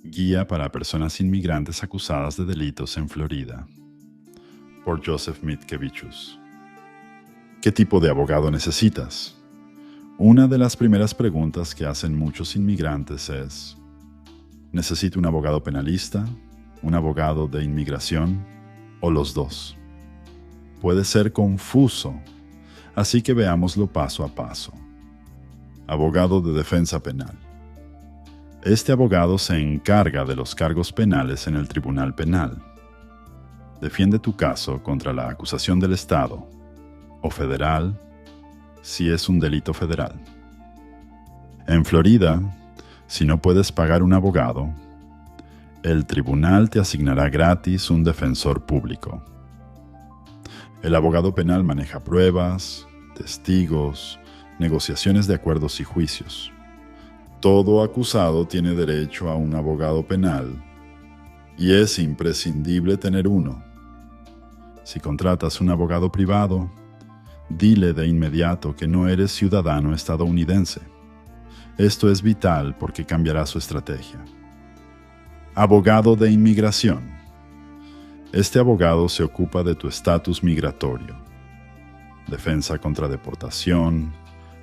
Guía para personas inmigrantes acusadas de delitos en Florida, por Joseph Mitkevichus. ¿Qué tipo de abogado necesitas? Una de las primeras preguntas que hacen muchos inmigrantes es: ¿necesito un abogado penalista, un abogado de inmigración o los dos? Puede ser confuso, así que veámoslo paso a paso. Abogado de defensa penal. Este abogado se encarga de los cargos penales en el Tribunal Penal. Defiende tu caso contra la acusación del Estado o federal, si es un delito federal. En Florida, si no puedes pagar un abogado, el tribunal te asignará gratis un defensor público. El abogado penal maneja pruebas, testigos, negociaciones de acuerdos y juicios. Todo acusado tiene derecho a un abogado penal y es imprescindible tener uno. Si contratas un abogado privado, dile de inmediato que no eres ciudadano estadounidense. Esto es vital porque cambiará su estrategia. Abogado de inmigración. Este abogado se ocupa de tu estatus migratorio, defensa contra deportación,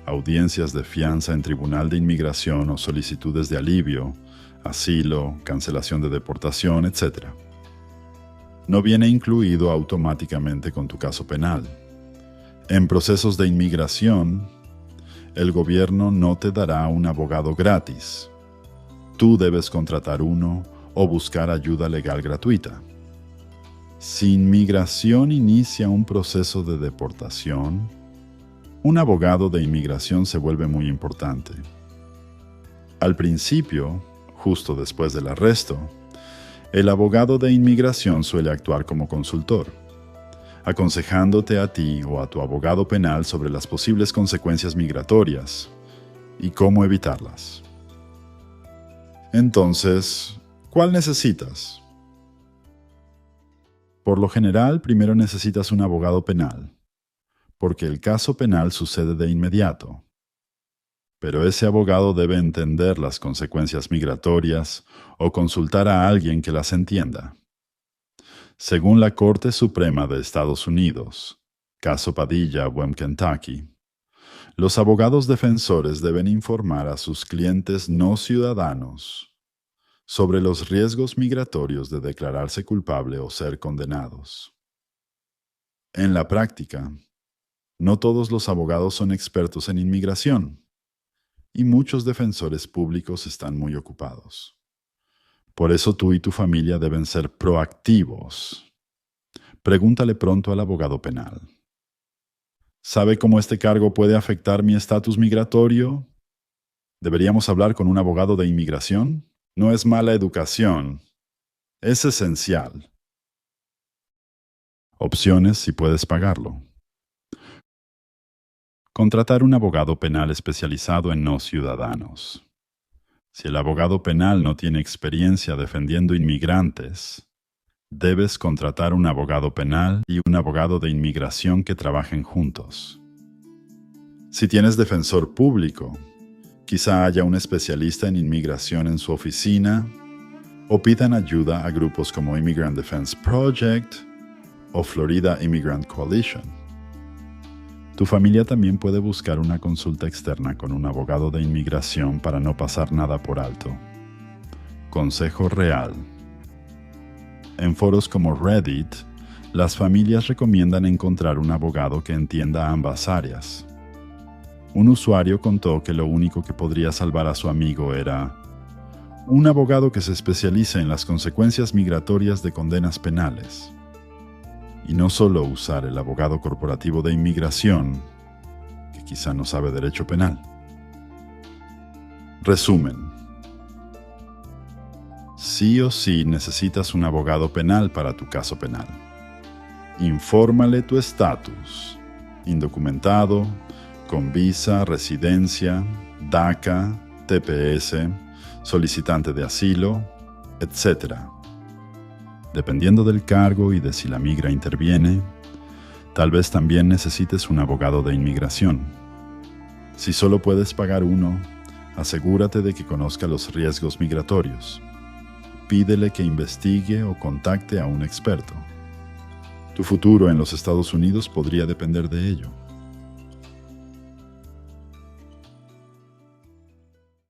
audiencias de fianza en tribunal de inmigración o solicitudes de alivio, asilo, cancelación de deportación, etc. No viene incluido automáticamente con tu caso penal. En procesos de inmigración, el gobierno no te dará un abogado gratis. Tú debes contratar uno o buscar ayuda legal gratuita. Si inmigración inicia un proceso de deportación, un abogado de inmigración se vuelve muy importante. Al principio, justo después del arresto, el abogado de inmigración suele actuar como consultor, aconsejándote a ti o a tu abogado penal sobre las posibles consecuencias migratorias y cómo evitarlas. Entonces, ¿cuál necesitas? Por lo general, primero necesitas un abogado penal, porque el caso penal sucede de inmediato. Pero ese abogado debe entender las consecuencias migratorias o consultar a alguien que las entienda. Según la Corte Suprema de Estados Unidos, caso Padilla, Wem, Kentucky, los abogados defensores deben informar a sus clientes no ciudadanos sobre los riesgos migratorios de declararse culpable o ser condenados. En la práctica, no todos los abogados son expertos en inmigración, y muchos defensores públicos están muy ocupados. Por eso tú y tu familia deben ser proactivos. Pregúntale pronto al abogado penal. ¿Sabe cómo este cargo puede afectar mi estatus migratorio? ¿Deberíamos hablar con un abogado de inmigración? No es mala educación, es esencial. Opciones si puedes pagarlo. Contratar un abogado penal especializado en no ciudadanos. Si el abogado penal no tiene experiencia defendiendo inmigrantes, debes contratar un abogado penal y un abogado de inmigración que trabajen juntos. Si tienes defensor público, quizá haya un especialista en inmigración en su oficina, o pidan ayuda a grupos como Immigrant Defense Project o Florida Immigrant Coalition. Tu familia también puede buscar una consulta externa con un abogado de inmigración para no pasar nada por alto. Consejo real. En foros como Reddit, las familias recomiendan encontrar un abogado que entienda ambas áreas. Un usuario contó que lo único que podría salvar a su amigo era un abogado que se especialice en las consecuencias migratorias de condenas penales. Y no solo usar el abogado corporativo de inmigración, que quizá no sabe derecho penal. Resumen. Sí o sí necesitas un abogado penal para tu caso penal. Infórmale tu estatus: indocumentado, con visa, residencia, DACA, TPS, solicitante de asilo, etc. Dependiendo del cargo y de si la migra interviene, tal vez también necesites un abogado de inmigración. Si solo puedes pagar uno, asegúrate de que conozca los riesgos migratorios. pídele que investigue o contacte a un experto. Tu futuro en los Estados Unidos podría depender de ello.